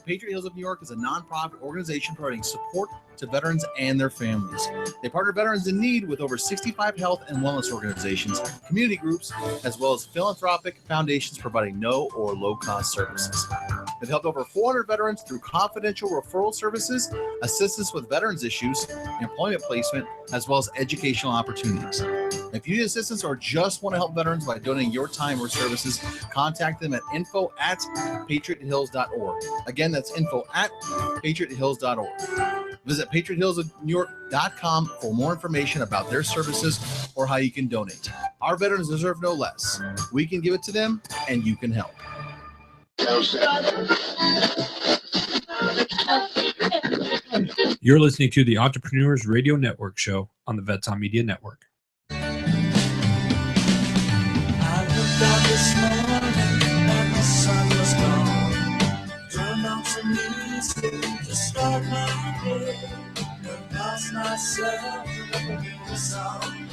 Patriot Hills of New York is a nonprofit organization providing support to veterans and their families. They partner veterans in need with over 65 health and wellness organizations, community groups, as well as philanthropic foundations providing no or low-cost services. They've helped over 400 veterans through confidential referral services, assistance with veterans issues, employment placement, as well as educational opportunities. If you need assistance or just want to help veterans by donating your time or services, contact them at info@patriothills.org. Again, that's info@patriothills.org. Visit patriothillsnewyork.com for more information about their services or how you can donate. Our veterans deserve no less. We can give it to them, and you can help. You're listening to the Entrepreneurs Radio Network show on the Vets on Media Network. I looked out this morning and the sun was gone. Turned on some music to start my day. Lost myself in a song.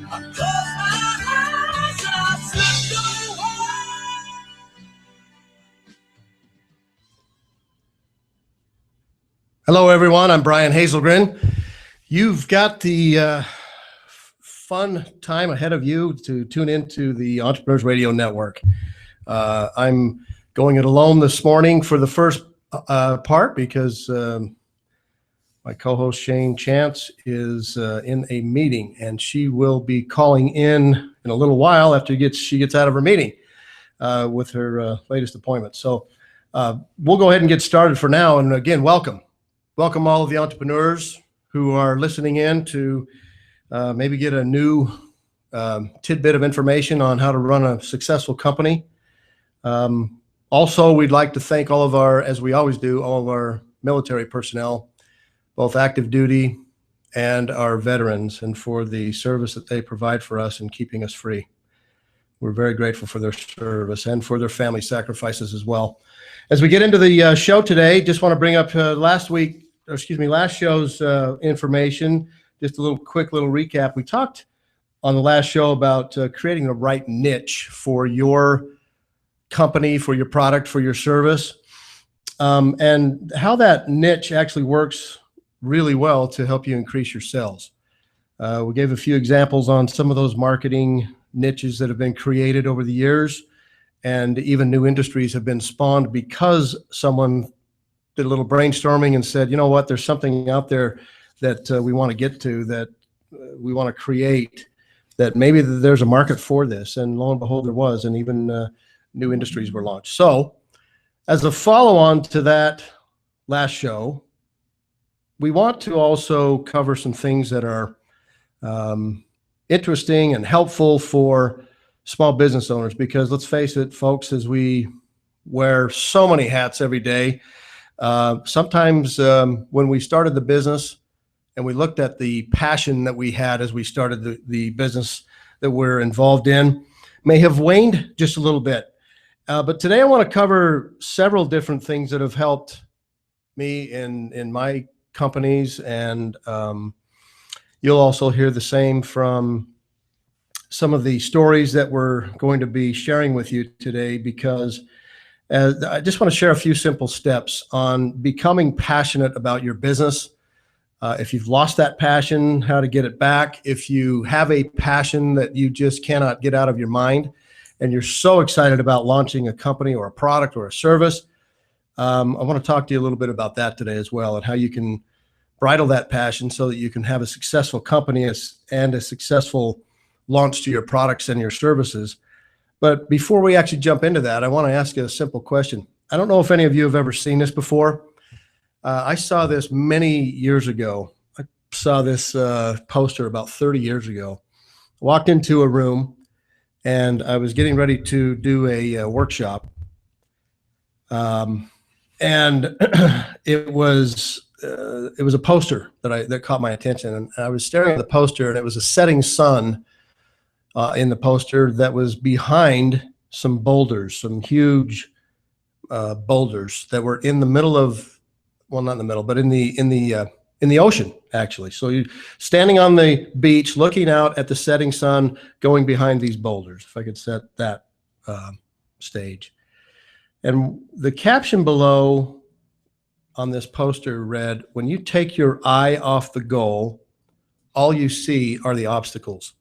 I closed my eyes and I slipped away. Hello, everyone. I'm Brian Hazelgren. You've got the fun time ahead of you to tune into the Entrepreneurs Radio Network. I'm going it alone this morning for the first part because my co-host Shane Chance is in a meeting, and she will be calling in a little while after she gets out of her meeting with her latest appointment. So we'll go ahead and get started for now. And again, welcome all of the entrepreneurs who are listening in to maybe get a new tidbit of information on how to run a successful company. Also, we'd like to thank all of our, as we always do, all of our military personnel, both active duty and our veterans, and for the service that they provide for us in keeping us free. We're very grateful for their service and for their family sacrifices as well. As we get into the show today, just want to bring up last show's information. Just a quick little recap. We talked on the last show about creating the right niche for your company, for your product, for your service, and how that niche actually works really well to help you increase your sales. We gave a few examples on some of those marketing niches that have been created over the years, and even new industries have been spawned because someone did a little brainstorming and said, you know what, there's something out there that we want to get to, that we want to create, that maybe there's a market for this. And lo and behold, there was, and even new industries were launched. So as a follow-on to that last show, we want to also cover some things that are interesting and helpful for small business owners, because let's face it, folks, as we wear so many hats every day, sometimes when we started the business and we looked at the passion that we had as we started the business that we're involved in, may have waned just a little bit. But today I want to cover several different things that have helped me in my companies, and you'll also hear the same from some of the stories that we're going to be sharing with you today, because I just want to share a few simple steps on becoming passionate about your business. If you've lost that passion, how to get it back. If you have a passion that you just cannot get out of your mind, and you're so excited about launching a company or a product or a service, I want to talk to you a little bit about that today as well, and how you can bridle that passion so that you can have a successful company and a successful launch to your products and your services. But before we actually jump into that, I want to ask you a simple question. I don't know if any of you have ever seen this before. I saw this many years ago. I saw this poster about 30 years ago. I walked into a room and I was getting ready to do a workshop. And it was a poster that caught my attention. And I was staring at the poster, and it was a setting sun in the poster that was behind some boulders, some huge boulders that were in the middle of, well, not in the middle, but in the ocean, actually. So you standing on the beach, looking out at the setting sun, going behind these boulders, if I could set that stage. And the caption below on this poster read, "When you take your eye off the goal, all you see are the obstacles."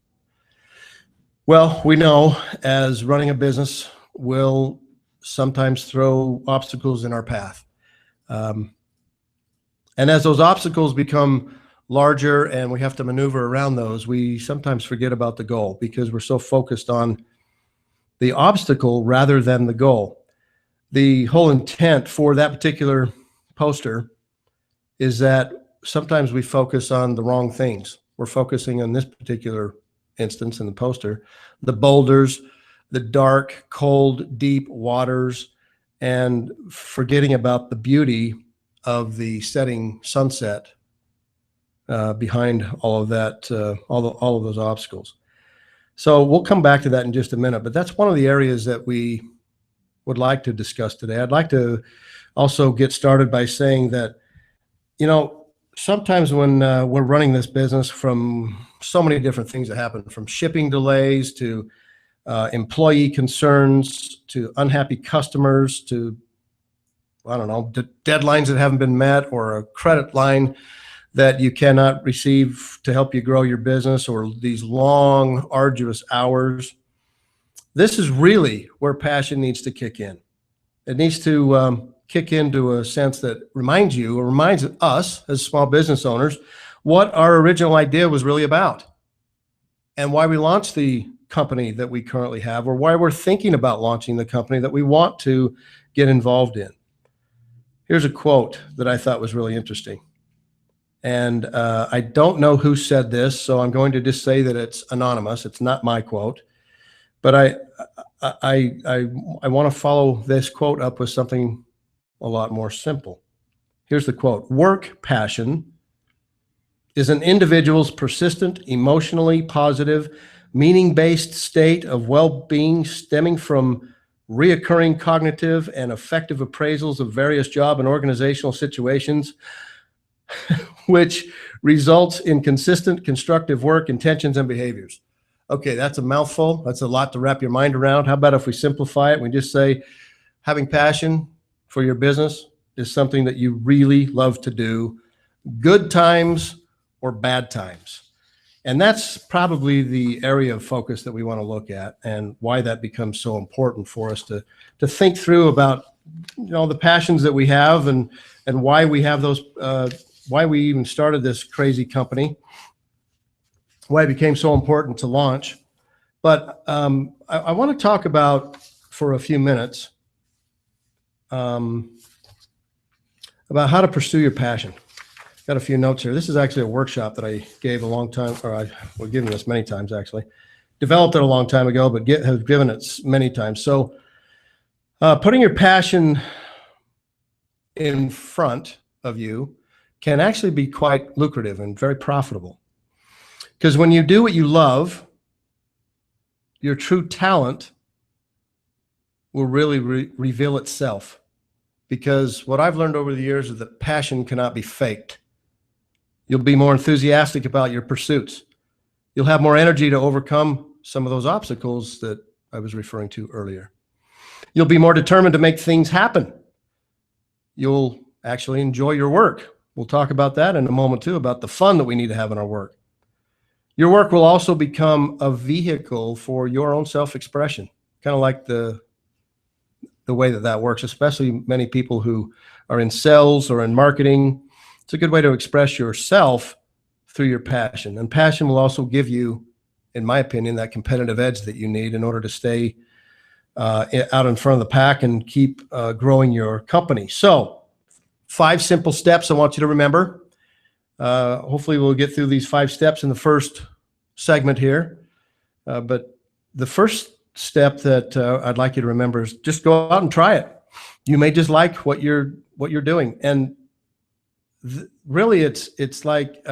Well, we know as running a business will sometimes throw obstacles in our path. And as those obstacles become larger and we have to maneuver around those, we sometimes forget about the goal because we're so focused on the obstacle rather than the goal. The whole intent for that particular poster is that sometimes we focus on the wrong things. We're focusing on this particular instance in the poster, the boulders, the dark, cold, deep waters, and forgetting about the beauty of the setting sunset behind all of that, all of those obstacles. So we'll come back to that in just a minute, but that's one of the areas that we would like to discuss today. I'd like to also get started by saying that, you know, sometimes when we're running this business, from so many different things that happen, from shipping delays to employee concerns to unhappy customers to, I don't know, deadlines that haven't been met, or a credit line that you cannot receive to help you grow your business, or these long, arduous hours. This is really where passion needs to kick in. It needs to kick into a sense that reminds you, or reminds us as small business owners, what our original idea was really about and why we launched the company that we currently have, or why we're thinking about launching the company that we want to get involved in. Here's a quote that I thought was really interesting. And I don't know who said this, so I'm going to just say that it's anonymous. It's not my quote. But I want to follow this quote up with something a lot more simple. Here's the quote: "Work passion is an individual's persistent, emotionally positive, meaning-based state of well-being stemming from reoccurring cognitive and affective appraisals of various job and organizational situations, which results in consistent, constructive work, intentions, and behaviors." Okay, that's a mouthful. That's a lot to wrap your mind around. How about if we simplify it and we just say, having passion for your business is something that you really love to do, good times or bad times. And that's probably the area of focus that we want to look at, and why that becomes so important for us to think through about, you know, the passions that we have, and why we have those, why we even started this crazy company, why it became so important to launch. But I want to talk about, for a few minutes, about how to pursue your passion. Got a few notes here. This is actually a workshop that I gave a long time, or we've given this many times actually. Developed it a long time ago, but have given it many times. So putting your passion in front of you can actually be quite lucrative and very profitable. Because when you do what you love, your true talent will really reveal itself. Because what I've learned over the years is that passion cannot be faked. You'll be more enthusiastic about your pursuits. You'll have more energy to overcome some of those obstacles that I was referring to earlier. You'll be more determined to make things happen. You'll actually enjoy your work. We'll talk about that in a moment too, about the fun that we need to have in our work. Your work will also become a vehicle for your own self-expression, kind of like the way that works, especially many people who are in sales or in marketing. It's a good way to express yourself through your passion. And passion will also give you, in my opinion, that competitive edge that you need in order to stay out in front of the pack and keep growing your company. So 5 simple steps I want you to remember. Hopefully we'll get through these 5 steps in the first segment here. But the first step that I'd like you to remember is just go out and try it. You may just like what you're doing. And really it's like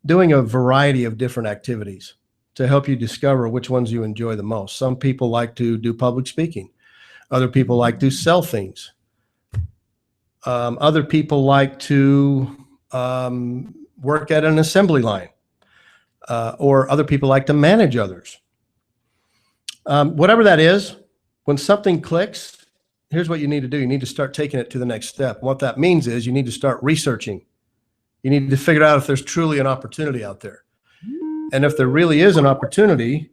doing a variety of different activities to help you discover which ones you enjoy the most. Some people like to do public speaking. Other people like to sell things. Other people like to work at an assembly line, or other people like to manage others. Whatever that is, when something clicks, here's what you need to do. You need to start taking it to the next step. What that means is you need to start researching. You need to figure out if there's truly an opportunity out there. And if there really is an opportunity,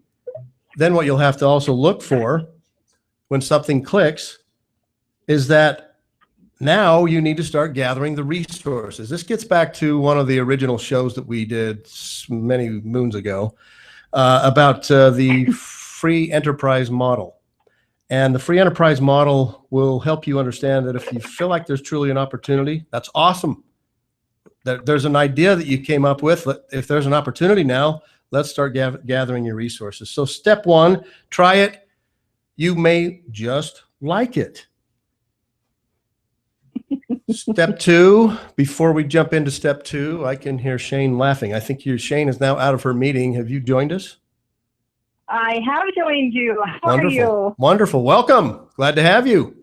then what you'll have to also look for when something clicks is that now you need to start gathering the resources. This gets back to one of the original shows that we did many moons ago about the free enterprise model. And the free enterprise model will help you understand that if you feel like there's truly an opportunity, that's awesome. There's an idea that you came up with. If there's an opportunity now, let's start gathering your resources. So step one, try it. You may just like it. Step two, before we jump into step two, I can hear Shane laughing. I think Shane is now out of her meeting. Have you joined us? I have joined you. How Wonderful. are you? Wonderful. Welcome. Glad to have you.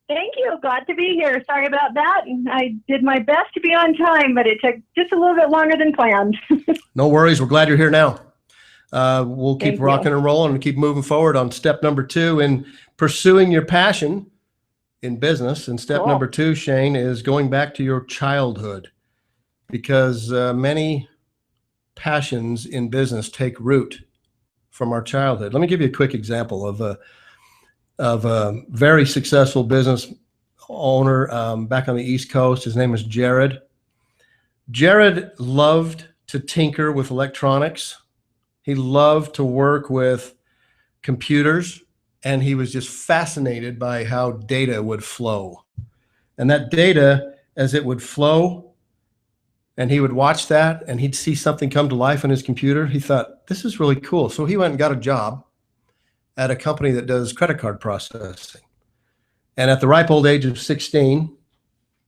Thank you. Glad to be here. Sorry about that. I did my best to be on time, but it took just a little bit longer than planned. No worries. We're glad you're here now. We'll keep Thank rocking you. and rolling and keep moving forward on step number two in pursuing your passion in business. And step Cool. number two, Shane, is going back to your childhood, because many passions in business take root from our childhood. Let me give you a quick example of a very successful business owner back on the East Coast. His name is Jared. Jared loved to tinker with electronics. He loved to work with computers, and he was just fascinated by how data would flow. And that data, as it would flow, and he would watch that, and he'd see something come to life on his computer, he thought, this is really cool. So he went and got a job at a company that does credit card processing. And at the ripe old age of 16,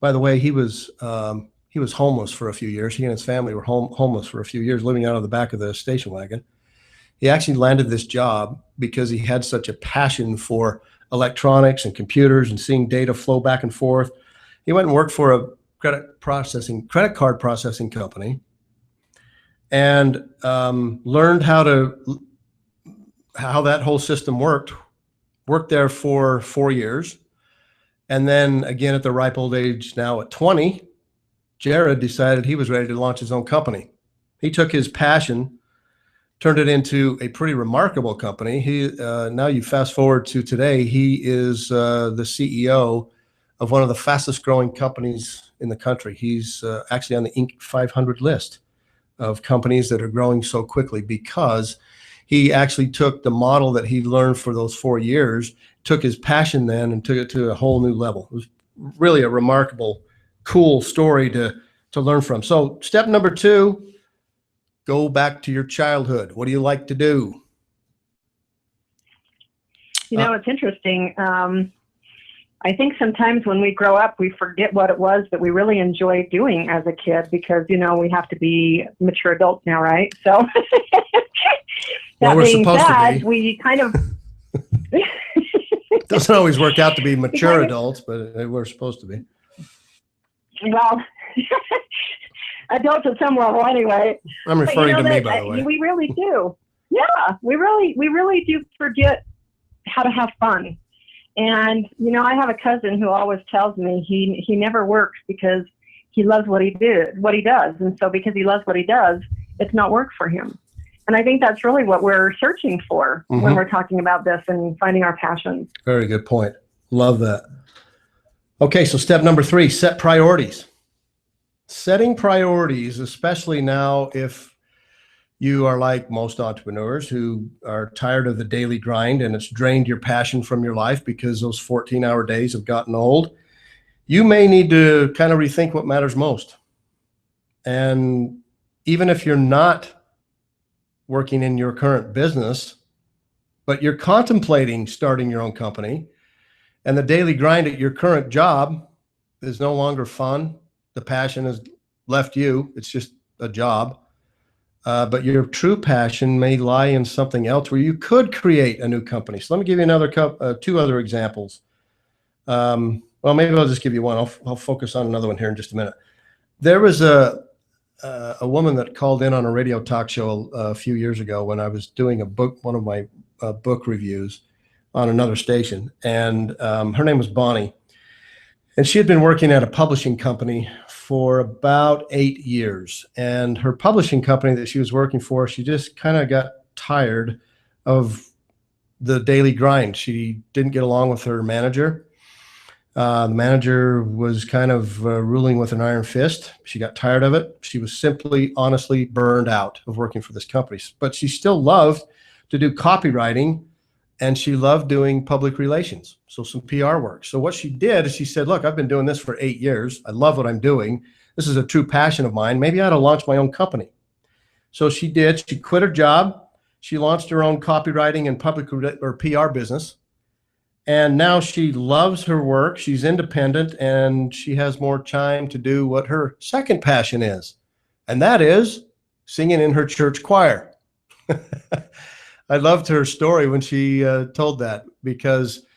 by the way, he was homeless for a few years. He and his family were homeless for a few years, living out of the back of the station wagon. He actually landed this job because he had such a passion for electronics and computers and seeing data flow back and forth. He went and worked for a credit card processing company, and learned how that whole system worked there for 4 years. And then again, at the ripe old age, now at 20, Jared decided he was ready to launch his own company. He took his passion, turned it into a pretty remarkable company. Now you fast forward to today, he is the CEO of one of the fastest growing companies in the country. He's actually on the Inc. 500 list of companies that are growing so quickly, because he actually took the model that he learned for those 4 years, took his passion then and took it to a whole new level. It was really a remarkable, cool story to learn from. So step number two, go back to your childhood. What do you like to do? You know, it's interesting. I think sometimes when we grow up, we forget what it was that we really enjoyed doing as a kid, because, you know, we have to be mature adults now, right? So Well, that we're being supposed to said, be. we kind of Doesn't always work out to be mature kind of- adults, but we're supposed to be. well, adults at some level anyway. I'm But referring to me, that, by the way. we really do. Yeah, we really do forget how to have fun. And, you know, I have a cousin who always tells me he never works because he loves what he does. And so because he loves what he does, it's not work for him. And I think that's really what we're searching for when we're talking about this and finding our passions. Very good point. Love that. Okay, so step number three, set priorities. Setting priorities, especially now if you are like most entrepreneurs who are tired of the daily grind and it's drained your passion from your life because those 14-hour days have gotten old, you may need to kind of rethink what matters most. And even if you're not working in your current business, but you're contemplating starting your own company, and the daily grind at your current job is no longer fun, the passion has left you, it's just a job. But your true passion may lie in something else where you could create a new company. So let me give you two other examples. Well, maybe I'll just give you one. I'll focus on another one here in just a minute. There was a woman that called in on a radio talk show a few years ago when I was doing one of my book reviews. on another station. And her name was Bonnie. And she had been working at a publishing company for about 8 years. And her publishing company that she was working for, she just kind of got tired of the daily grind. She didn't get along with her manager. The manager was kind of ruling with an iron fist. She got tired of it. She was simply, honestly burned out of working for this company. But she still loved to do copywriting, and she loved doing public relations, so some PR work. So what she did is she said, look, I've been doing this for 8 years. I love what I'm doing. This is a true passion of mine. Maybe I ought to launch my own company. So she did. She quit her job. She launched her own copywriting and public or PR business. And now she loves her work. She's independent, and she has more time to do what her second passion is. And that is singing in her church choir. I loved her story when she told that, because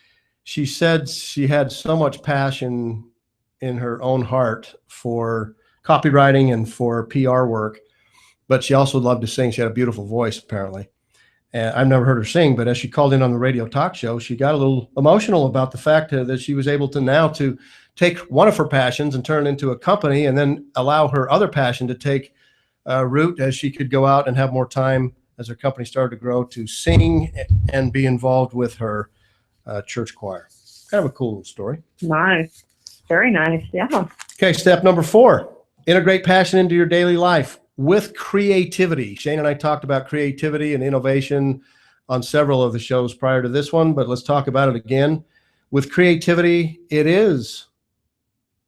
she said she had so much passion in her own heart for copywriting and for PR work, but she also loved to sing. She had a beautiful voice, apparently. And I've never heard her sing, but as she called in on the radio talk show, she got a little emotional about the fact that she was able to now to take one of her passions and turn it into a company, and then allow her other passion to take root as she could go out and have more time as her company started to grow to sing and be involved with her church choir. Kind of a cool little story. Nice. Very nice. Yeah. Okay, step number 4, integrate passion into your daily life with creativity. Shane and I talked about creativity and innovation on several of the shows prior to this one, but let's talk about it again. With creativity, it is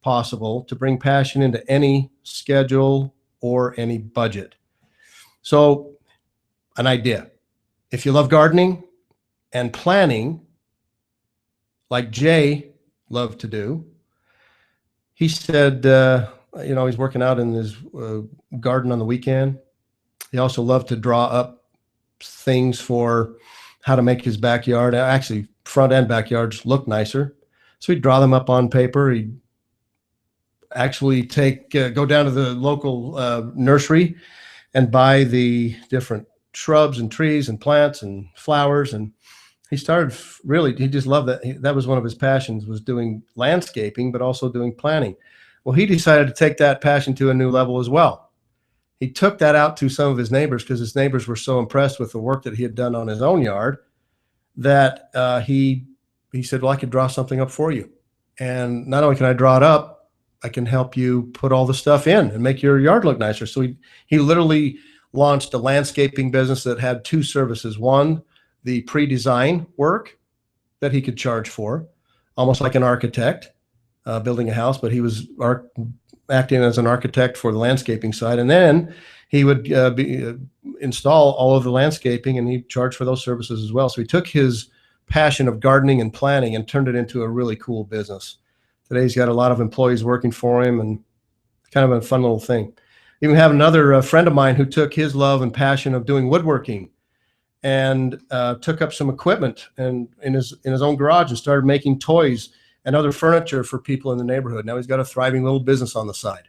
possible to bring passion into any schedule or any budget. So, an idea. If you love gardening and planning, like Jay loved to do, he said, he's working out in his garden on the weekend. He also loved to draw up things for how to make his backyard, actually front and backyards, look nicer. So he'd draw them up on paper. He'd actually go down to the local nursery and buy the different shrubs and trees and plants and flowers. And he started he just loved that. That was one of his passions, was doing landscaping, but also doing planning. Well, he decided to take that passion to a new level as well. He took that out to some of his neighbors, because his neighbors were so impressed with the work that he had done on his own yard that he said, well, I could draw something up for you. And not only can I draw it up, I can help you put all the stuff in and make your yard look nicer. So he literally launched a landscaping business that had 2 services. One, the pre-design work that he could charge for, almost like an architect building a house, but he was acting as an architect for the landscaping side. And then he would install all of the landscaping, and he'd charge for those services as well. So he took his passion of gardening and planning and turned it into a really cool business. Today he's got a lot of employees working for him, and kind of a fun little thing. Even have another friend of mine who took his love and passion of doing woodworking and took up some equipment and in his own garage and started making toys and other furniture for people in the neighborhood. Now he's got a thriving little business on the side.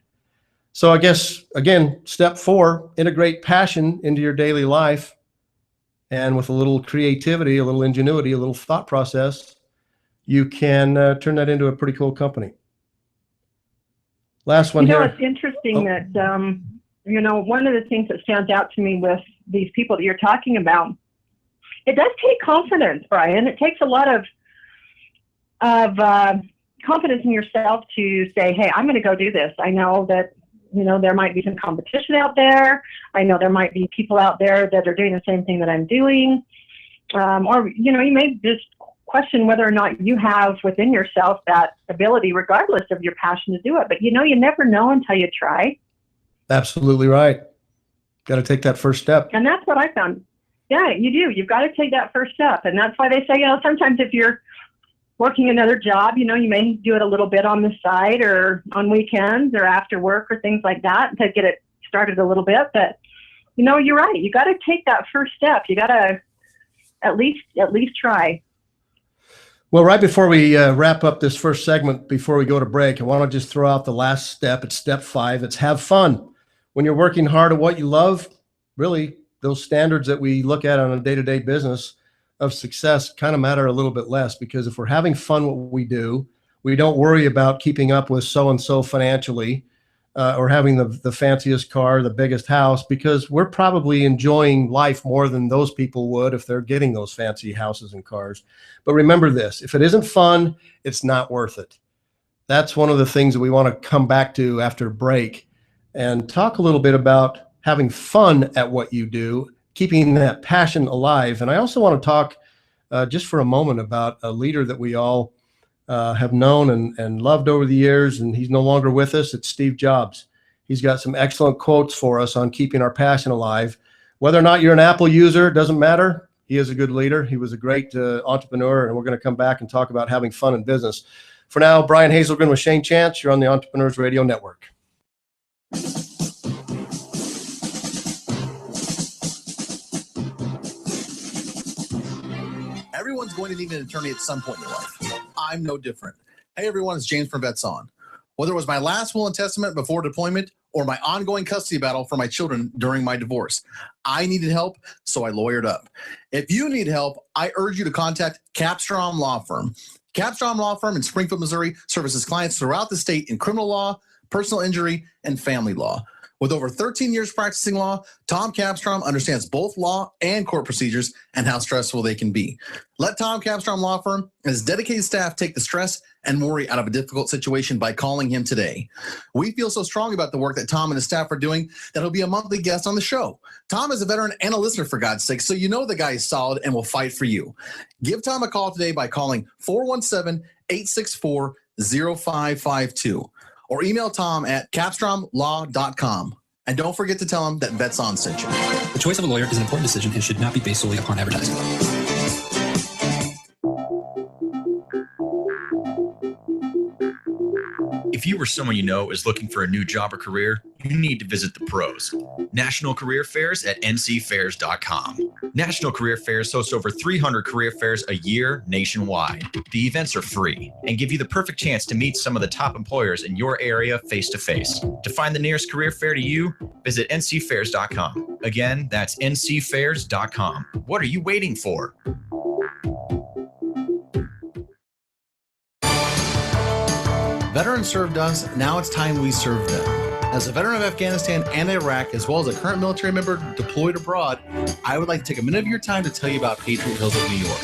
So I guess, again, step 4, integrate passion into your daily life. And with a little creativity, a little ingenuity, a little thought process, you can turn that into a pretty cool company. Last one here. It's interesting that, one of the things that stands out to me with these people that you're talking about, it does take confidence, Brian. It takes a lot of confidence in yourself to say, hey, I'm going to go do this. I know that, there might be some competition out there. I know there might be people out there that are doing the same thing that I'm doing. Or, you may just question whether or not you have within yourself that ability, regardless of your passion to do it. But, you never know until you try. Absolutely right. Got to take that first step. And that's what I found. Yeah, you do. You've got to take that first step. And that's why they say, sometimes if you're working another job, you may do it a little bit on the side or on weekends or after work or things like that to get it started a little bit. But, you're right. You got to take that first step. You got to at least try. Well, right before we wrap up this first segment, before we go to break, I want to just throw out the last step. It's step 5. It's have fun. When you're working hard at what you love, really, those standards that we look at on a day-to-day business, of success kind of matter a little bit less, because if we're having fun what we do, we don't worry about keeping up with so-and-so financially, or having the fanciest car, the biggest house, because we're probably enjoying life more than those people would if they're getting those fancy houses and cars. But remember this, if it isn't fun, it's not worth it. That's one of the things that we want to come back to after break and talk a little bit about having fun at what you do, keeping that passion alive. And I also want to talk just for a moment about a leader that we all have known and loved over the years, and he's no longer with us. It's Steve Jobs. He's got some excellent quotes for us on keeping our passion alive. Whether or not you're an Apple user, doesn't matter. He is a good leader. He was a great entrepreneur, and we're going to come back and talk about having fun in business. For now, Brian Hazelgren with Shane Chance. You're on the Entrepreneurs Radio Network. Everyone's going to need an attorney at some point in your life. I'm no different. Hey everyone, it's James from Vets On. Whether it was my last will and testament before deployment or my ongoing custody battle for my children during my divorce, I needed help, so I lawyered up. If you need help, I urge you to contact Capstrom Law Firm. Capstrom Law Firm in Springfield, Missouri services clients throughout the state in criminal law, personal injury, and family law. With over 13 years practicing law, Tom Capstrom understands both law and court procedures and how stressful they can be. Let Tom Capstrom Law Firm and his dedicated staff take the stress and worry out of a difficult situation by calling him today. We feel so strong about the work that Tom and his staff are doing that he'll be a monthly guest on the show. Tom is a veteran and a listener, for God's sake, so you know the guy is solid and will fight for you. Give Tom a call today by calling 417-864-0552 or email Tom at capstromlaw.com. And don't forget to tell him that Vets On sent you. The choice of a lawyer is an important decision and should not be based solely upon advertising. If you or someone you know is looking for a new job or career, you need to visit the pros. National Career Fairs at ncfairs.com. National Career Fairs hosts over 300 career fairs a year nationwide. The events are free and give you the perfect chance to meet some of the top employers in your area face-to-face. To find the nearest career fair to you, visit ncfairs.com. Again, that's ncfairs.com. What are you waiting for? Veterans served us, now it's time we serve them. As a veteran of Afghanistan and Iraq, as well as a current military member deployed abroad, I would like to take a minute of your time to tell you about Patriot Hills of New York.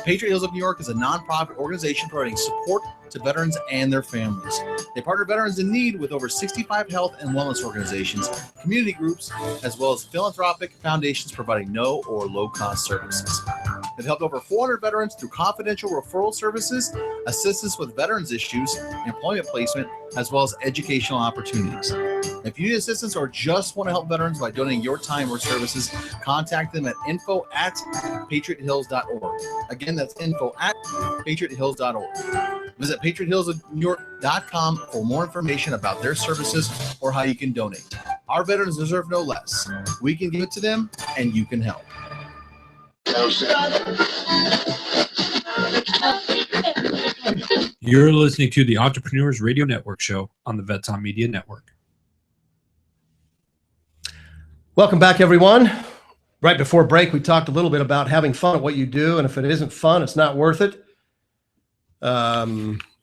Patriot Hills of New York is a nonprofit organization providing support to veterans and their families. They partner veterans in need with over 65 health and wellness organizations, community groups, as well as philanthropic foundations providing no or low-cost services. They've helped over 400 veterans through confidential referral services, assistance with veterans issues, employment placement, as well as educational opportunities. If you need assistance or just want to help veterans by donating your time or services, contact them at info@patriothills.org. Again, that's info@patriothills.org. Visit patriothillsnewyork.com for more information about their services or how you can donate. Our veterans deserve no less. We can give it to them, and you can help. You're listening to the Entrepreneurs Radio Network show on the Vets On Media Network. Welcome back, everyone. Right before break, we talked a little bit about having fun at what you do, and if it isn't fun, it's not worth it.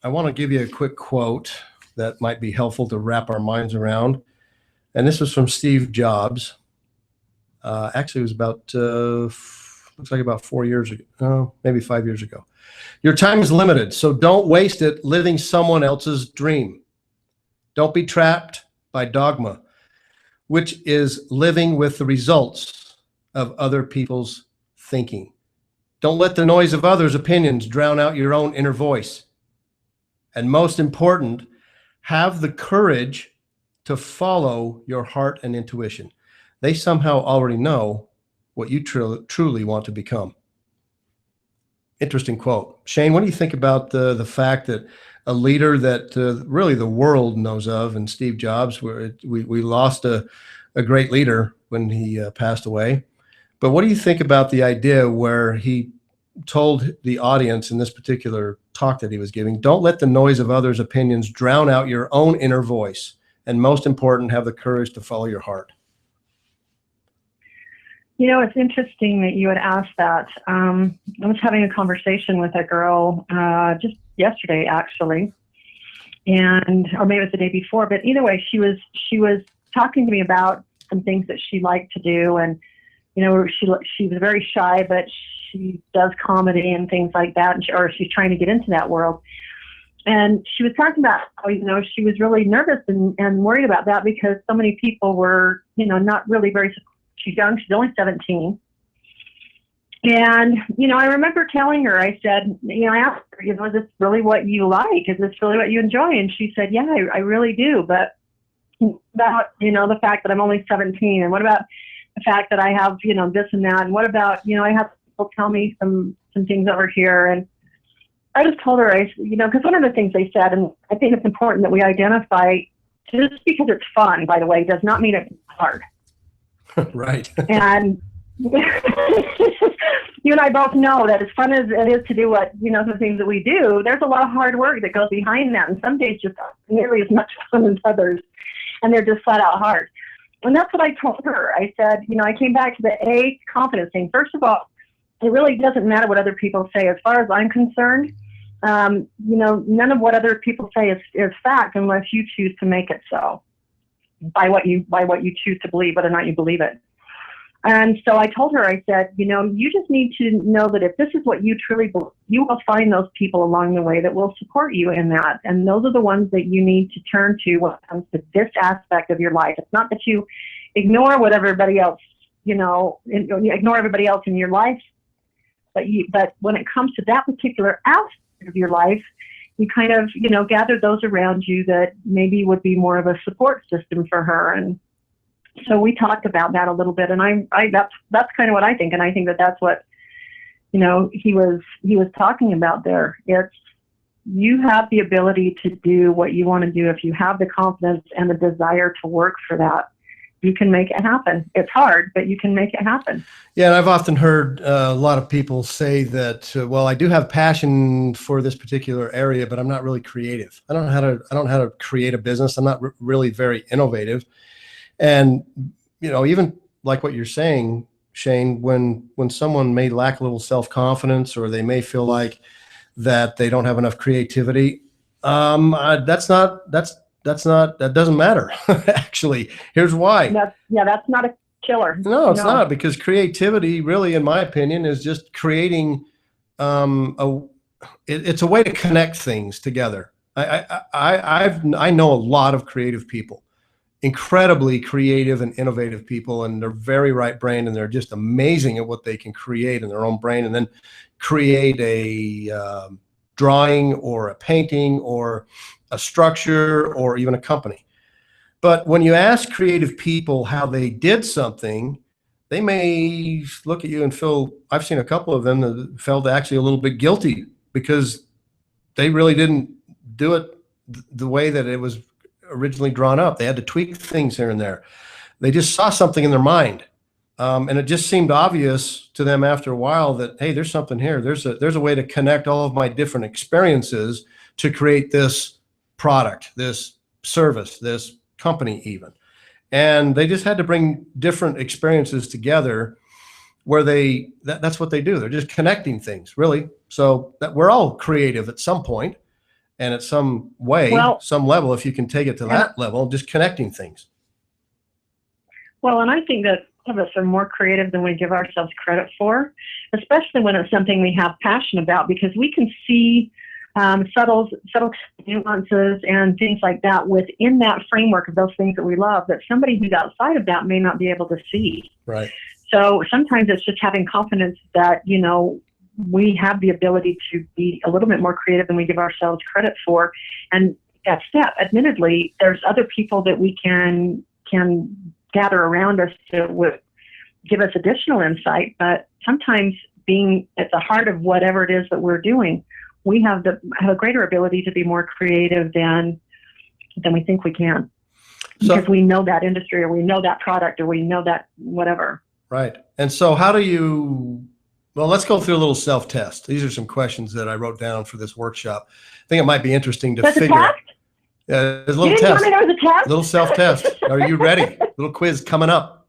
I want to give you a quick quote that might be helpful to wrap our minds around. And this was from Steve Jobs. Actually, it was about, looks like about 4 years ago, maybe 5 years ago. Your time is limited, so don't waste it living someone else's dream. Don't be trapped by dogma, which is living with the results of other people's thinking. Don't let the noise of others' opinions drown out your own inner voice. And most important, have the courage to follow your heart and intuition. They somehow already know what you truly want to become. Interesting quote. Shane, what do you think about the fact that a leader that really the world knows of, and Steve Jobs, where we lost a great leader when he passed away. But what do you think about the idea where he told the audience in this particular talk that he was giving, don't let the noise of others' opinions drown out your own inner voice. And most important, have the courage to follow your heart. You know, it's interesting that you had asked that. I was having a conversation with a girl just yesterday, actually, or maybe it was the day before. But either way, she was talking to me about some things that she liked to do, and you know, she was very shy, but she does comedy and things like that, or she's trying to get into that world. And she was talking about how, you know, she was really nervous and worried about that because so many people were, you know, not really very. She's young. She's only 17. And, you know, I remember telling her, I said, you know, I asked her, you know, is this really what you like? Is this really what you enjoy? And she said, yeah, I really do. But about, you know, the fact that I'm only 17, and what about the fact that I have, you know, this and that? And what about, you know, I have people tell me some things over here. And I just told her, you know, because one of the things they said, and I think it's important that we identify, just because it's fun, by the way, does not mean it's hard. Right. And you and I both know that as fun as it is to do what, you know, the things that we do, there's a lot of hard work that goes behind that. And some days just aren't nearly as much fun as others. And they're just flat out hard. And that's what I told her. I said, you know, I came back to the confidence thing. First of all, it really doesn't matter what other people say. As far as I'm concerned, you know, none of what other people say is fact unless you choose to make it so. By what you choose to believe, whether or not you believe it. And so I told her, I said, you know, you just need to know that if this is what you truly believe, you will find those people along the way that will support you in that. And those are the ones that you need to turn to when it comes to this aspect of your life. It's not that you ignore what everybody else, you know, ignore everybody else in your life, but when it comes to that particular aspect of your life, you kind of, you know, gather those around you that maybe would be more of a support system for her. And so we talked about that a little bit, and that's kind of what I think. And I think that that's what, you know, he was talking about there. It's, you have the ability to do what you want to do. If you have the confidence and the desire to work for that, you can make it happen. It's hard, but you can make it happen. Yeah, and I've often heard a lot of people say that, well, I do have passion for this particular area, but I'm not really creative. I don't know how to create a business. I'm not really very innovative. And, you know, even like what you're saying, Shane, when someone may lack a little self-confidence, or they may feel like that they don't have enough creativity, that doesn't matter. Actually, here's why. That's not a killer. No, it's not, because creativity really, in my opinion, is just creating it's a way to connect things together. I know a lot of creative people, incredibly creative and innovative people, and they're very right-brained, and they're just amazing at what they can create in their own brain, and then create a drawing or a painting or a structure or even a company. But when you ask creative people how they did something, they may look at you and feel, I've seen a couple of them that felt actually a little bit guilty because they really didn't do it the way that it was originally drawn up. They had to tweak things here and there. They just saw something in their mind. And it just seemed obvious to them after a while that, hey, there's something here. There's a way to connect all of my different experiences to create this product, this service, this company even. And they just had to bring different experiences together where that's what they do. They're just connecting things, really. So that we're all creative at some point and at some way, some level, if you can take it to that level, just connecting things. Well, and I think that some of us are more creative than we give ourselves credit for, especially when it's something we have passion about, because we can see subtle nuances and things like that within that framework of those things that we love that somebody who's outside of that may not be able to see. Right. So sometimes it's just having confidence that, you know, we have the ability to be a little bit more creative than we give ourselves credit for. And that step, admittedly, there's other people that we can gather around us to give us additional insight. But sometimes being at the heart of whatever it is that we're doing, we have a greater ability to be more creative than we think we can, because we know that industry, or we know that product, or we know that whatever. Right. And so how do you, well, let's go through a little self-test. These are some questions that I wrote down for this workshop. I think it might be interesting to figure out. Yeah, there's a little test. You didn't tell me there was a test? Little self-test. Are you ready? Little quiz coming up.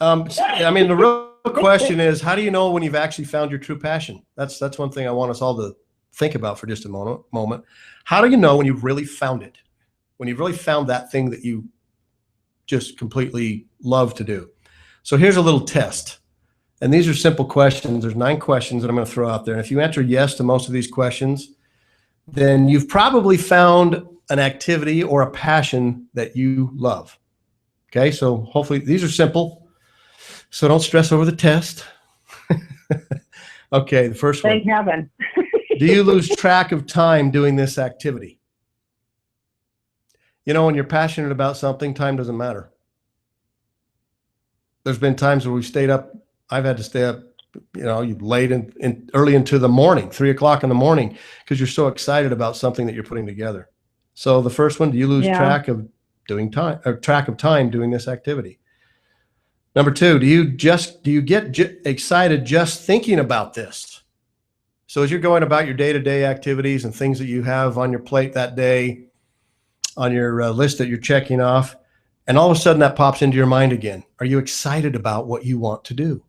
I mean, the real question is, how do you know when you've actually found your true passion? That's one thing I want us all to think about for just a moment. How do you know when you've really found it? When you've really found that thing that you just completely love to do? So here's a little test. And these are simple questions. There's 9 questions that I'm going to throw out there. And if you answer yes to most of these questions, then you've probably found an activity or a passion that you love. Okay, so hopefully these are simple. So don't stress over the test. Okay, the first one. Thank heaven. Do you lose track of time doing this activity? You know, when you're passionate about something, time doesn't matter. There's been times where we stayed up. I've had to stay up, late in early into the morning, 3 o'clock in the morning, because you're so excited about something that you're putting together. So the first one, do you lose track of time doing this activity? Number 2, do you get excited just thinking about this? So as you're going about your day-to-day activities and things that you have on your plate that day, on your list that you're checking off, and all of a sudden that pops into your mind again, are you excited about what you want to do?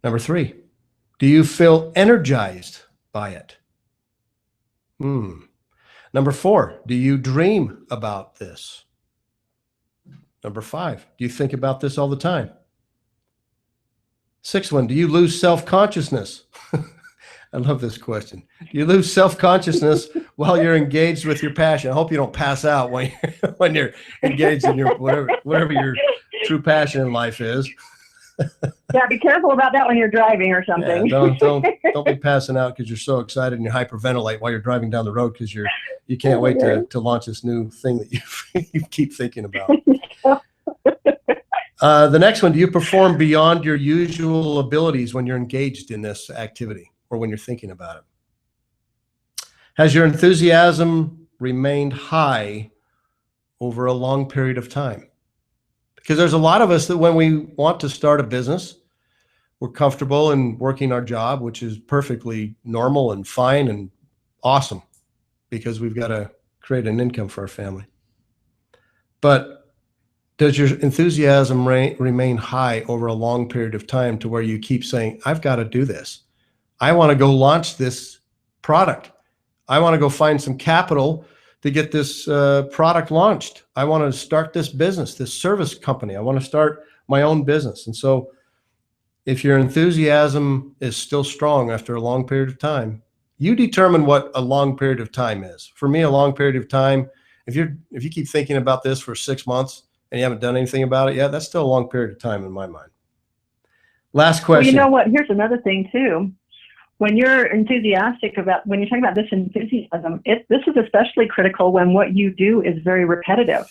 Number 3, do you feel energized by it? Number 4, do you dream about this? Number 5, do you think about this all the time? 6th one, do you lose self-consciousness? I love this question. Do you lose self-consciousness while you're engaged with your passion? I hope you don't pass out when you're engaged in your whatever your true passion in life is. Yeah, be careful about that when you're driving or something. Yeah, don't be passing out because you're so excited and you hyperventilate while you're driving down the road because you can't wait to launch this new thing that you keep thinking about. The next one, do you perform beyond your usual abilities when you're engaged in this activity or when you're thinking about it? Has your enthusiasm remained high over a long period of time? Because there's a lot of us that when we want to start a business, we're comfortable in working our job, which is perfectly normal and fine and awesome because we've got to create an income for our family. But does your enthusiasm remain high over a long period of time to where you keep saying, I've got to do this. I want to go launch this product. I want to go find some capital to get this product launched. I want to start this business, this service company. I want to start my own business. And so if your enthusiasm is still strong after a long period of time, you determine what a long period of time is. For me, a long period of time, if you keep thinking about this for 6 months and you haven't done anything about it yet, that's still a long period of time in my mind. Last question. Well, you know what? Here's another thing too. When you're enthusiastic when you're talking about this enthusiasm, this is especially critical when what you do is very repetitive.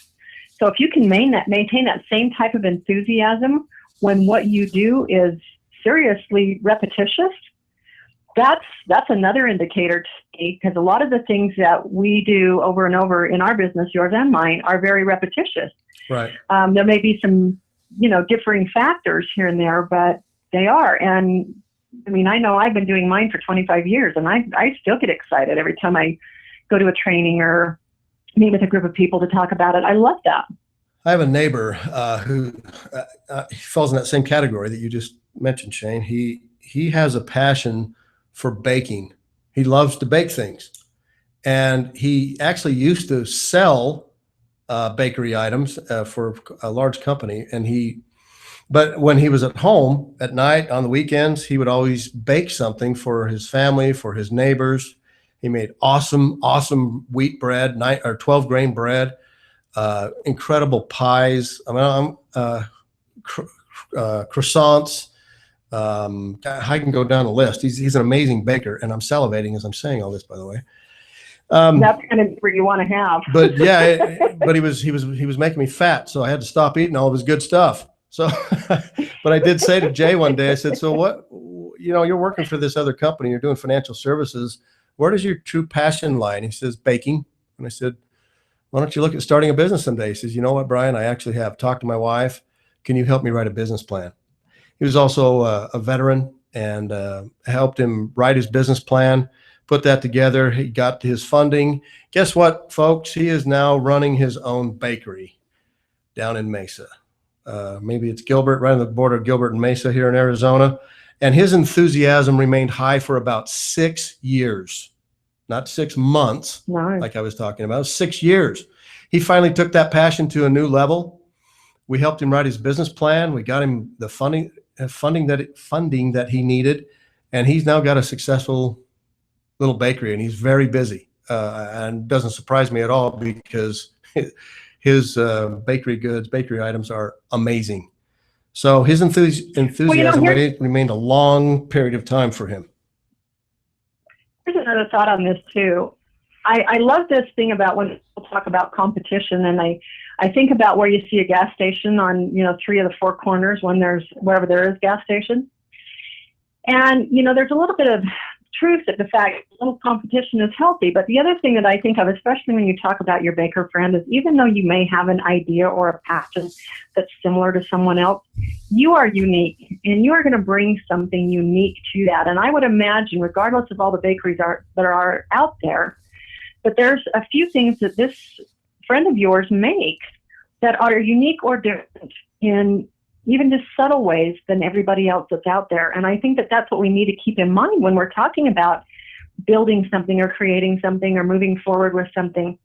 So if you can maintain that same type of enthusiasm when what you do is seriously repetitious, that's another indicator to me, because a lot of the things that we do over and over in our business, yours and mine, are very repetitious. Right. There may be some, differing factors here and there, but they are. And I mean, I know I've been doing mine for 25 years, and I still get excited every time I go to a training or meet with a group of people to talk about it. I love that. I have a neighbor who falls in that same category that you just mentioned, Shane. He has a passion for baking. He loves to bake things. And he actually used to sell bakery items for a large company. But when he was at home at night, on the weekends, he would always bake something for his family, for his neighbors. He made awesome wheat bread, 12 grain bread, incredible pies. Croissants. I can go down the list. He's an amazing baker, and I'm salivating as I'm saying all this, by the way. That's kind of where you want to have. But yeah, but he was making me fat, so I had to stop eating all of his good stuff. So, but I did say to Jay one day, I said, so what, you're working for this other company, you're doing financial services. Where does your true passion lie? And he says, baking. And I said, why don't you look at starting a business someday? He says, you know what, Brian, I actually have talked to my wife. Can you help me write a business plan? He was also a veteran, and helped him write his business plan, put that together. He got his funding. Guess what, folks? He is now running his own bakery down in Mesa. Maybe it's Gilbert, right on the border of Gilbert and Mesa here in Arizona. And his enthusiasm remained high for about 6 years, not 6 months, Nice. like I was talking about, 6 years. He finally took that passion to a new level. We helped him write his business plan. We got him the funding that he needed, and he's now got a successful little bakery, and he's very busy. And doesn't surprise me at all because his bakery items are amazing. So his enthusiasm remained a long period of time for him. Here's another thought on this too. I love this thing about when people talk about competition, and I think about where you see a gas station on, 3 of the 4 corners wherever there is gas station. And, there's a little bit of truth that the fact a little competition is healthy. But the other thing that I think of, especially when you talk about your baker friend, is even though you may have an idea or a passion that's similar to someone else, you are unique and you are going to bring something unique to that. And I would imagine, regardless of all the bakeries that are out there, but there's a few things that this friend of yours makes that are unique or different in even just subtle ways than everybody else that's out there. And I think that that's what we need to keep in mind when we're talking about building something or creating something or moving forward with something,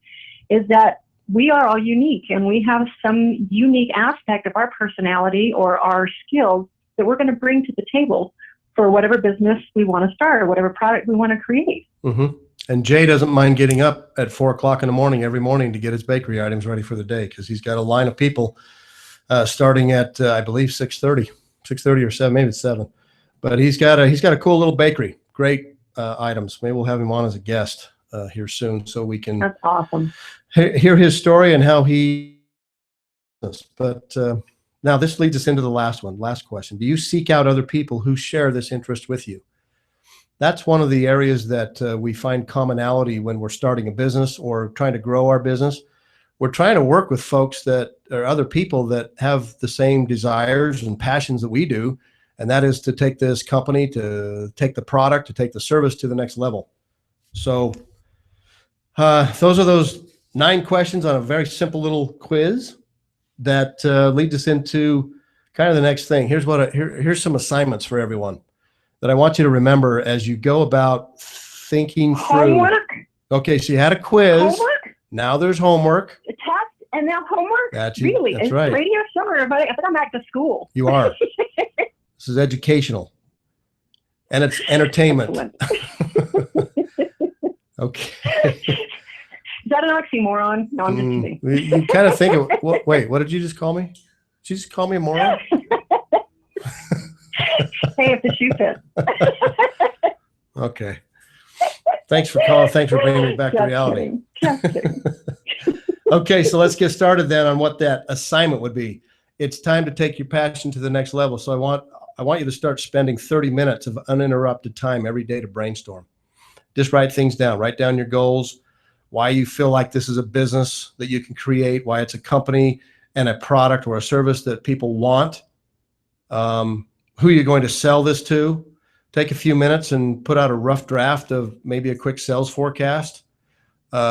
is that we are all unique and we have some unique aspect of our personality or our skills that we're going to bring to the table for whatever business we want to start or whatever product we want to create. Mm-hmm. And Jay doesn't mind getting up at 4 o'clock in the morning every morning to get his bakery items ready for the day, because he's got a line of people starting at I believe 6:30 or 7, maybe it's 7. But he's got a cool little bakery, great items. Maybe we'll have him on as a guest here soon, so we can That's awesome. Hear his story and how he. But now this leads us into the last question. Do you seek out other people who share this interest with you? That's one of the areas that we find commonality when we're starting a business or trying to grow our business. We're trying to work with folks that are other people that have the same desires and passions that we do. And that is to take this company, to take the product, to take the service to the next level. So those are those 9 questions on a very simple little quiz that leads us into kind of the next thing. Here's some assignments for everyone that I want you to remember as you go about thinking through. Homework? Okay, so you had a quiz. Homework? Now there's homework. A test and now homework? That's really? That's It's right. radio summer, but I think I'm back to school. You are. This is educational. And it's entertainment. Okay. Is that an oxymoron? No, I'm just kidding. You kind of think of, wait, what did you just call me? Did you just call me a moron? Hey, if the shoe fits. Okay. Thanks for calling. Thanks for bringing me back to Just reality. kidding. Just kidding. Okay, so let's get started then on what that assignment would be. It's time to take your passion to the next level. So I want you to start spending 30 minutes of uninterrupted time every day to brainstorm. Just write things down. Write down your goals, why you feel like this is a business that you can create, why it's a company and a product or a service that people want, who you're going to sell this to. Take a few minutes and put out a rough draft of maybe a quick sales forecast.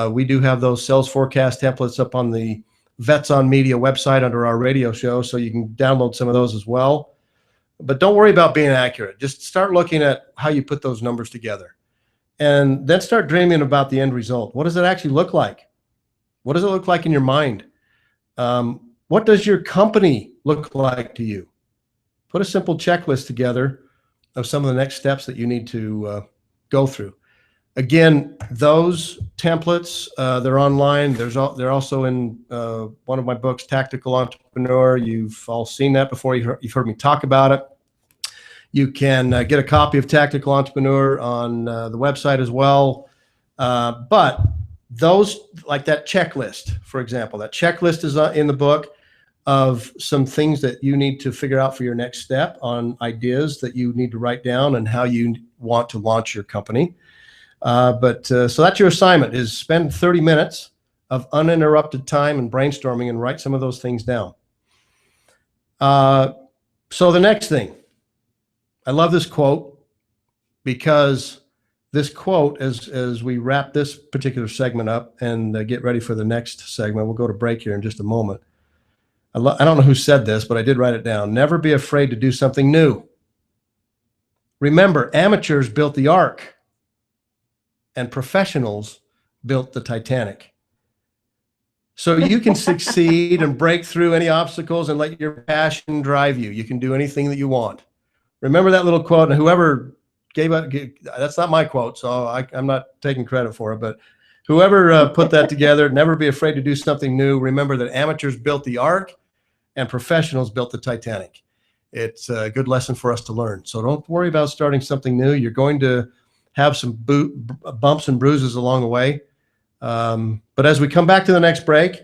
We do have those sales forecast templates up on the Vets on Media website under our radio show, so you can download some of those as well. But don't worry about being accurate. Just start looking at how you put those numbers together. And then start dreaming about the end result. What does it actually look like? What does it look like in your mind? What does your company look like to you? Put a simple checklist together of some of the next steps that you need to go through. Again, those templates, they're online. They're also in one of my books, Tactical Entrepreneur. You've all seen that before. You've heard me talk about it. You can get a copy of Tactical Entrepreneur on the website as well. But those, like that checklist, for example, that checklist is in the book of some things that you need to figure out for your next step on ideas that you need to write down and how you want to launch your company. So that's your assignment, is spend 30 minutes of uninterrupted time and brainstorming and write some of those things down. So the next thing, I love this quote, because this quote, as we wrap this particular segment up and get ready for the next segment, we'll go to break here in just a moment. I don't know who said this, but I did write it down. Never be afraid to do something new. Remember, amateurs built the Ark and professionals built the Titanic. So you can succeed and break through any obstacles and let your passion drive you. You can do anything that you want. Remember that little quote, and whoever that's not my quote, so I'm not taking credit for it, but whoever put that together, never be afraid to do something new. Remember that amateurs built the Ark and professionals built the Titanic. It's a good lesson for us to learn. So don't worry about starting something new. You're going to have some bumps and bruises along the way. But as we come back to the next break,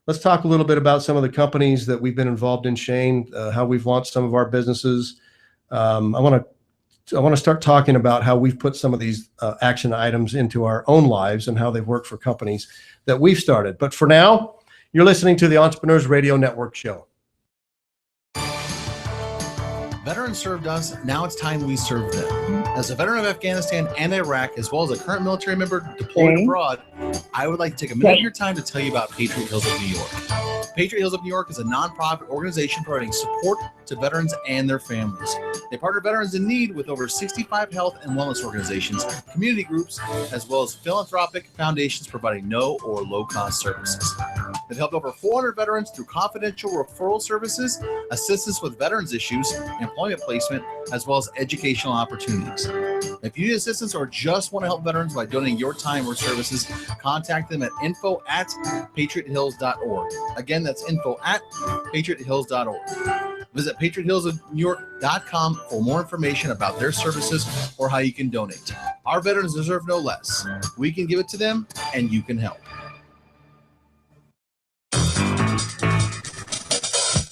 let's talk a little bit about some of the companies that we've been involved in, Shane, how we've launched some of our businesses. I want to start talking about how we've put some of these action items into our own lives and how they've worked for companies that we've started. But for now, you're listening to the Entrepreneurs Radio Network show. Veterans served us, now it's time we serve them. As a veteran of Afghanistan and Iraq, as well as a current military member deployed abroad, I would like to take a minute of your time to tell you about Patriot Hills of New York. Patriot Hills of New York is a nonprofit organization providing support to veterans and their families. They partner veterans in need with over 65 health and wellness organizations, community groups, as well as philanthropic foundations providing no or low-cost services. They've helped over 400 veterans through confidential referral services, assistance with veterans issues, employment placement, as well as educational opportunities. If you need assistance or just want to help veterans by donating your time or services, contact them at info@patriothills.org. Again, that's info@patriothills.org. Visit patriothillsofnewyork.com for more information about their services or how you can donate. Our veterans deserve no less. We can give it to them, and you can help.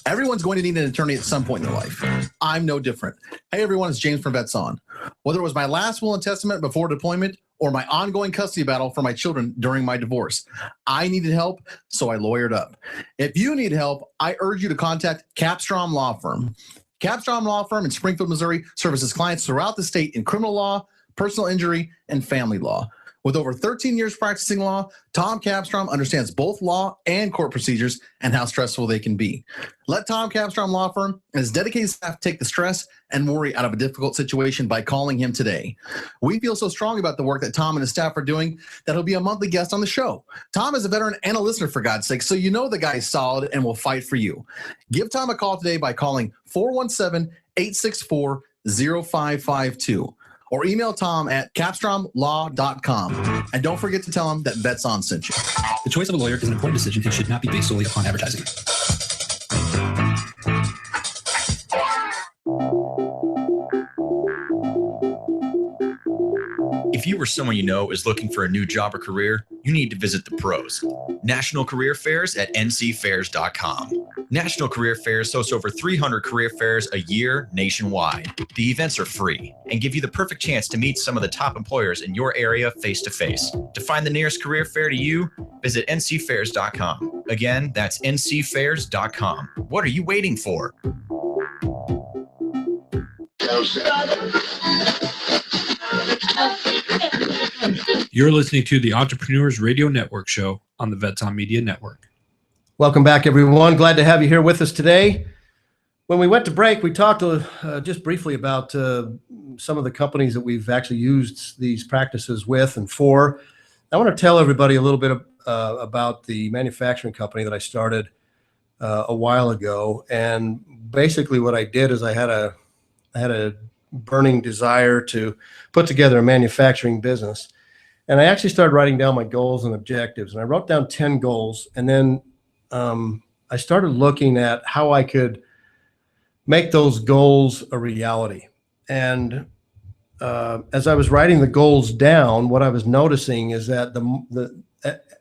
Everyone's going to need an attorney at some point in their life. I'm no different. Hey everyone, it's James from Vets On. Whether it was my last will and testament before deployment or my ongoing custody battle for my children during my divorce, I needed help, so I lawyered up. If you need help, I urge you to contact Capstrom Law Firm. Capstrom Law Firm in Springfield, Missouri services clients throughout the state in criminal law, personal injury, and family law. With over 13 years practicing law, Tom Capstrom understands both law and court procedures and how stressful they can be. Let Tom Capstrom Law Firm and his dedicated staff take the stress and worry out of a difficult situation by calling him today. We feel so strong about the work that Tom and his staff are doing that he'll be a monthly guest on the show. Tom is a veteran and a listener, for God's sake, so you know the guy is solid and will fight for you. Give Tom a call today by calling 417-864-0552. or email Tom at capstromlaw.com. And don't forget to tell him that Vets On sent you. The choice of a lawyer is an important decision and should not be based solely upon advertising. If you or someone you know is looking for a new job or career, you need to visit the pros. National Career Fairs at ncfairs.com. National Career Fairs hosts over 300 career fairs a year nationwide. The events are free and give you the perfect chance to meet some of the top employers in your area face to face. To find the nearest career fair to you, visit ncfairs.com. Again, that's ncfairs.com. What are you waiting for? You're listening to the Entrepreneurs Radio Network show on the Vets On Media Network. Welcome back, everyone. Glad to have you here with us today. When we went to break, we talked just briefly about some of the companies that we've actually used these practices with and for. I want to tell everybody a little bit about the manufacturing company that I started a while ago. And basically what I did is I had a burning desire to put together a manufacturing business. And I actually started writing down my goals and objectives. And I wrote down 10 goals. And then I started looking at how I could make those goals a reality. And as I was writing the goals down, what I was noticing is that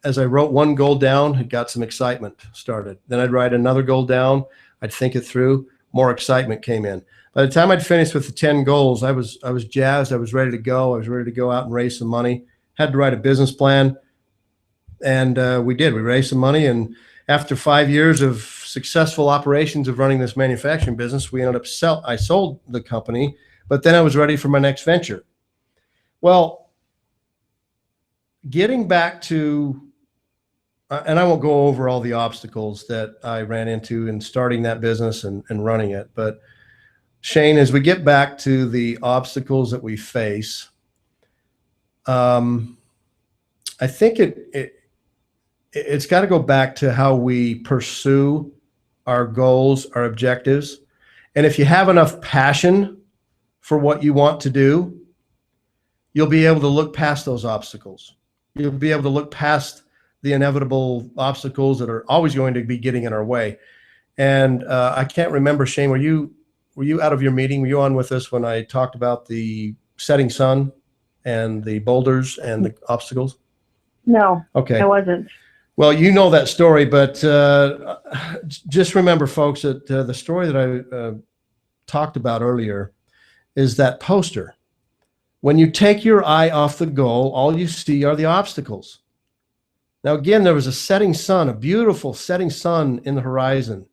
as I wrote one goal down, it got some excitement started. Then I'd write another goal down. I'd think it through. More excitement came in. By the time I'd finished with the 10 goals, I was jazzed. I was ready to go. I was ready to go out and raise some money. Had to write a business plan. And we did. We raised some money. And after 5 years of successful operations of running this manufacturing business, we ended up I sold the company, but then I was ready for my next venture. Well, getting back to and I won't go over all the obstacles that I ran into in starting that business and running it. But Shane, as we get back to the obstacles that we face, I think it's got to go back to how we pursue our goals, our objectives. And if you have enough passion for what you want to do, you'll be able to look past those obstacles. You'll be able to look past the inevitable obstacles that are always going to be getting in our way. And I can't remember, Shane, were you out of your meeting? Were you on with us when I talked about the setting sun and the boulders and the obstacles? No, Okay. I wasn't. Well, you know that story, but just remember, folks, that the story that I talked about earlier is that poster. When you take your eye off the goal, all you see are the obstacles. Now, again, there was a setting sun, a beautiful setting sun in the horizon.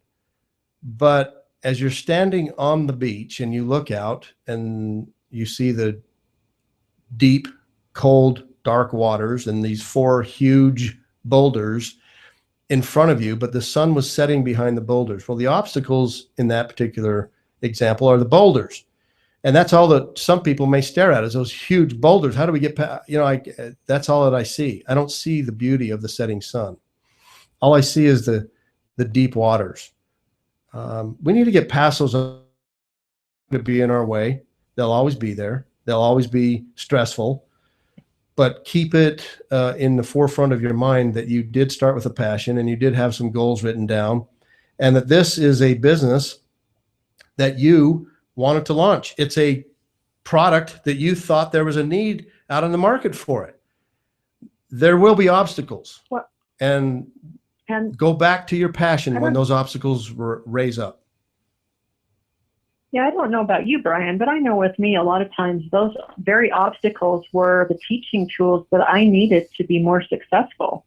But as you're standing on the beach and you look out and you see the deep, cold, dark waters and these 4 huge boulders in front of you, but the sun was setting behind the boulders. Well, the obstacles in that particular example are the boulders. And that's all that some people may stare at, is those huge boulders. How do we get past, that's all that I see. I don't see the beauty of the setting sun. All I see is the deep waters. We need to get past those to be in our way. They'll always be there. They'll always be stressful, but keep it in the forefront of your mind that you did start with a passion and you did have some goals written down, and that this is a business that you wanted to launch. It's a product that you thought there was a need out in the market for it. There will be obstacles. What? And go back to your passion when those obstacles raise up. Yeah, I don't know about you, Brian, but I know with me, a lot of times those very obstacles were the teaching tools that I needed to be more successful.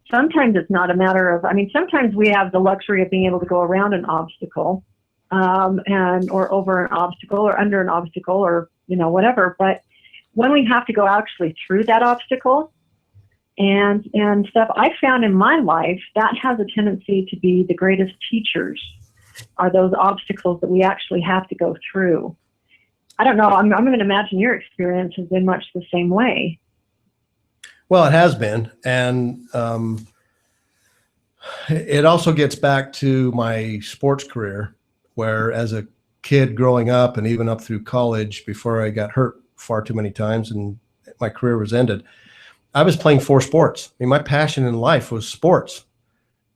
Sometimes it's not a matter of, sometimes we have the luxury of being able to go around an obstacle or over an obstacle or under an obstacle or, whatever. But when we have to go actually through that obstacle and stuff, I found in my life that has a tendency to be the greatest teachers, are those obstacles that we actually have to go through. I don't know. I'm going to imagine your experience has been much the same way. Well, it has been. And it also gets back to my sports career, where as a kid growing up and even up through college, before I got hurt far too many times and my career was ended, I was playing 4 sports. My passion in life was sports.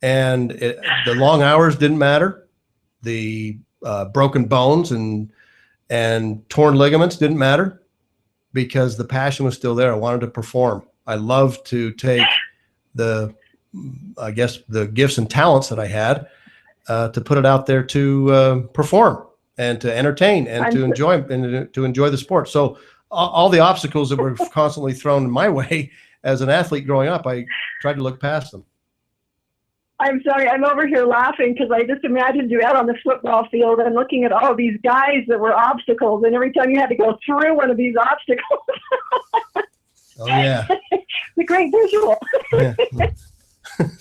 And the long hours didn't matter. The broken bones and torn ligaments didn't matter, because the passion was still there. I wanted to perform. I loved to take the gifts and talents that I had to put it out there to perform and to entertain and to enjoy the sport. So all the obstacles that were constantly thrown my way as an athlete growing up, I tried to look past them. I'm sorry, I'm over here laughing because I just imagined you out on the football field and looking at all these guys that were obstacles, and every time you had to go through one of these obstacles. Oh, yeah. It's a great visual. Yeah.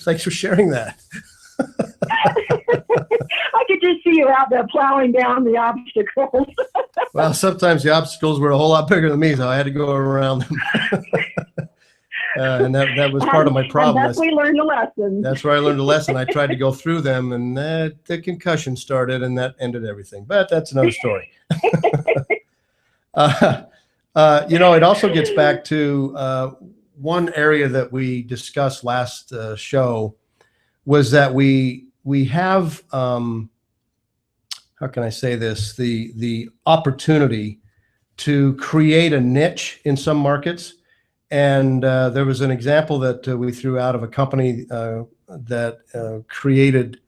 Thanks for sharing that. I could just see you out there plowing down the obstacles. Well, sometimes the obstacles were a whole lot bigger than me, so I had to go around them. And that was part of my problem. And that's where we learned a lesson. That's where I learned a lesson. I tried to go through them, and the concussion started, and that ended everything. But that's another story. It also gets back to one area that we discussed last show, was that we have, how can I say this, the opportunity to create a niche in some markets. And there was an example that we threw out of a company that created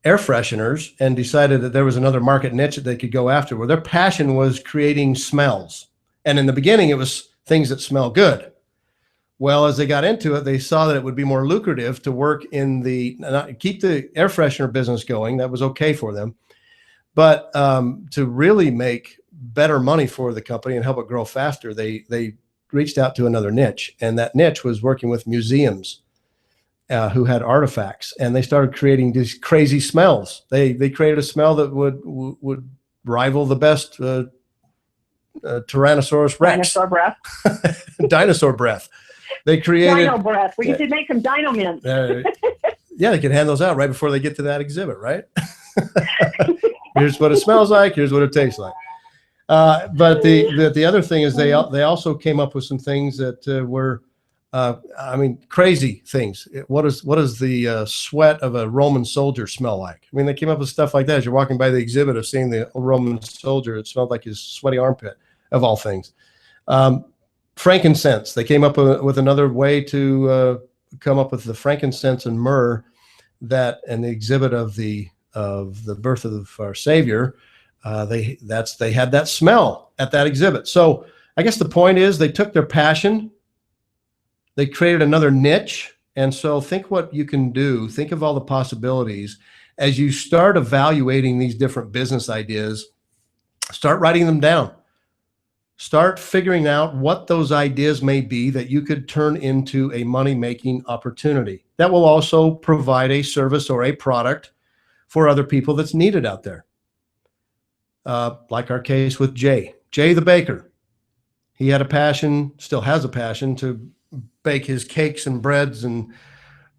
air fresheners and decided that there was another market niche that they could go after, where their passion was creating smells. And in the beginning, it was things that smell good. Well, as they got into it, they saw that it would be more lucrative to work in keep the air freshener business going. That was okay for them. But to really make better money for the company and help it grow faster, they reached out to another niche, and that niche was working with museums. who had artifacts, and they started creating these crazy smells. They created a smell that would rival the best Tyrannosaurus Rex. Dinosaur breath. Dinosaur breath. They created Dino breath. We could make some dino mints. yeah, they can hand those out right before they get to that exhibit, right? Here's what it smells like. Here's what it tastes like. But the other thing is they also came up with some things that were, crazy things. What does the sweat of a Roman soldier smell like? I mean, they came up with stuff like that. As you're walking by the exhibit of seeing the Roman soldier, it smelled like his sweaty armpit, of all things. Frankincense. They came up with another way to come up with the frankincense and myrrh that, and the exhibit of the birth of our Savior. They had that smell at that exhibit. So I guess the point is they took their passion, they created another niche. And so think what you can do. Think of all the possibilities as you start evaluating these different business ideas. Start writing them down. Start figuring out what those ideas may be that you could turn into a money-making opportunity that will also provide a service or a product for other people that's needed out there. Like our case with Jay the baker. He had a passion, still has a passion, to bake his cakes and breads and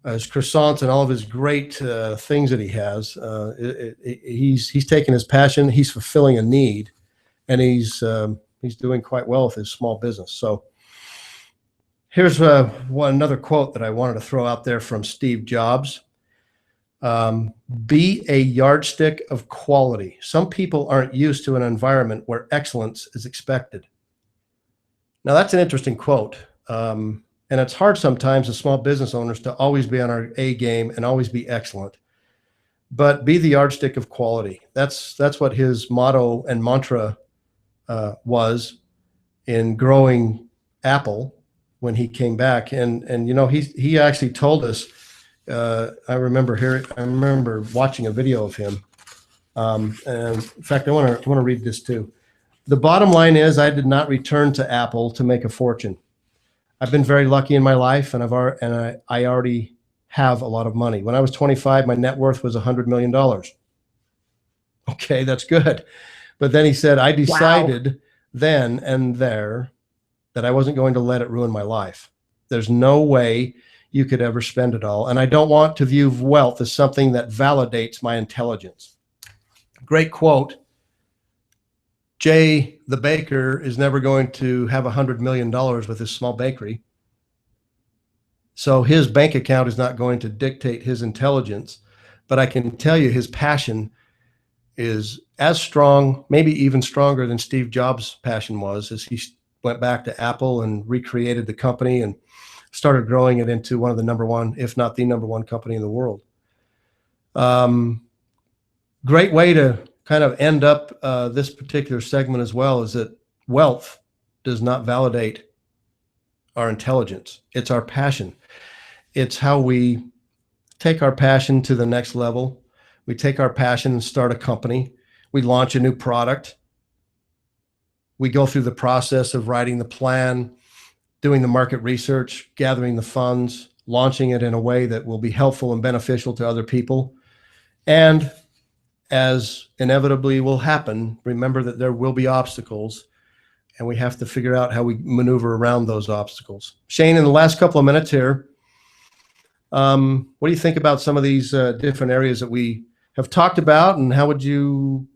his croissants and all of his great things that he has. He's taken his passion, he's fulfilling a need, and he's doing quite well with his small business. So here's another quote that I wanted to throw out there from Steve Jobs. Be a yardstick of quality. Some people aren't used to an environment where excellence is expected. Now that's an interesting quote. And it's hard sometimes as small business owners to always be on our A game and always be excellent, but be the yardstick of quality. That's what his motto and mantra was in growing Apple when he came back. And you know, he actually told us, I remember watching a video of him. And in fact, I want to read this too. The bottom line is, I did not return to Apple to make a fortune. I've been very lucky in my life, and I already have a lot of money. When I was 25, my net worth was $100 million. Okay, that's good. But then he said, I decided then and there that I wasn't going to let it ruin my life. There's no way you could ever spend it all. And I don't want to view wealth as something that validates my intelligence. Great quote. Jay the baker is never going to have $100 million with his small bakery. So his bank account is not going to dictate his intelligence, but I can tell you his passion is as strong, maybe even stronger than Steve Jobs' passion was, as he went back to Apple and recreated the company and started growing it into one of the number one, if not the number one company in the world. Great way to kind of end up this particular segment as well is that wealth does not validate our intelligence. It's our passion. It's how we take our passion to the next level. We take our passion and start a company. We launch a new product. We go through the process of writing the plan, doing the market research, gathering the funds, launching it in a way that will be helpful and beneficial to other people. And as inevitably will happen, remember that there will be obstacles, and we have to figure out how we maneuver around those obstacles. Shane, in the last couple of minutes here, what do you think about some of these different areas that we have talked about, and how would you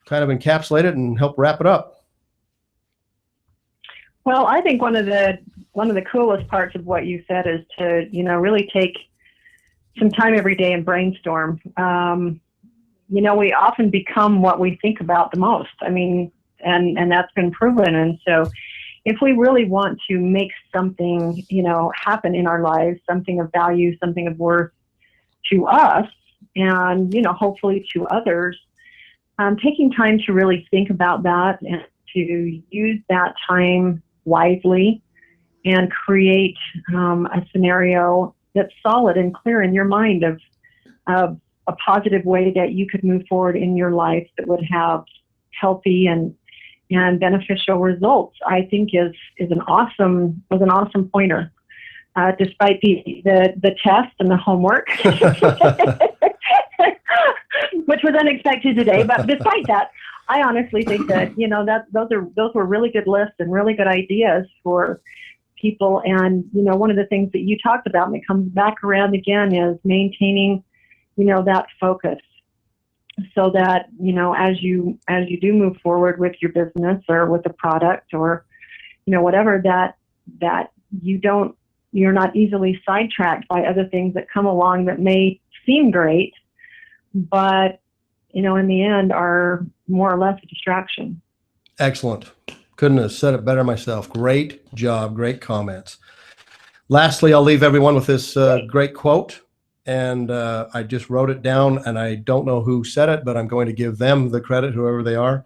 kind of encapsulate it and help wrap it up? Well, I think one of the coolest parts of what you said is to, really take some time every day and brainstorm. We often become what we think about the most. I mean, and that's been proven. And so if we really want to make something, happen in our lives, something of value, something of worth to us, and, hopefully to others, taking time to really think about that and to use that time wisely and create a scenario that's solid and clear in your mind of a positive way that you could move forward in your life that would have healthy and beneficial results, I think was an awesome pointer. despite the test and the homework, which was unexpected today. But despite that, I honestly think that, those were really good lists and really good ideas for people. And, one of the things that you talked about, and it comes back around again, is maintaining, that focus, so that, as you do move forward with your business or with a product or, whatever, that you're not easily sidetracked by other things that come along that may seem great, but, in the end are more or less a distraction. Excellent. Couldn't have said it better myself. Great job. Great comments. Lastly, I'll leave everyone with this great quote. And I just wrote it down, and I don't know who said it, but I'm going to give them the credit, whoever they are.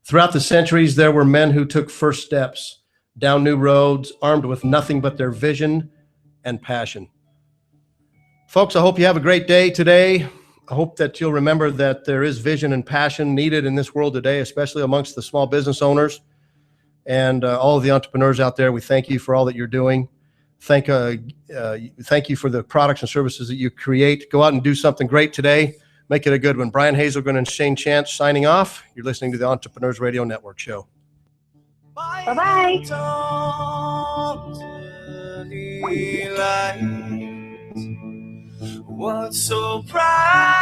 Throughout the centuries, there were men who took first steps down new roads, armed with nothing but their vision and passion. Folks, I hope you have a great day today. I hope that you'll remember that there is vision and passion needed in this world today, especially amongst the small business owners and all of the entrepreneurs out there. We thank you for all that you're doing. Thank you for the products and services that you create. Go out and do something great today. Make it a good one. Brian Hazelgren and Shane Chance signing off. You're listening to the Entrepreneurs Radio Network show. Bye-bye. What's so bright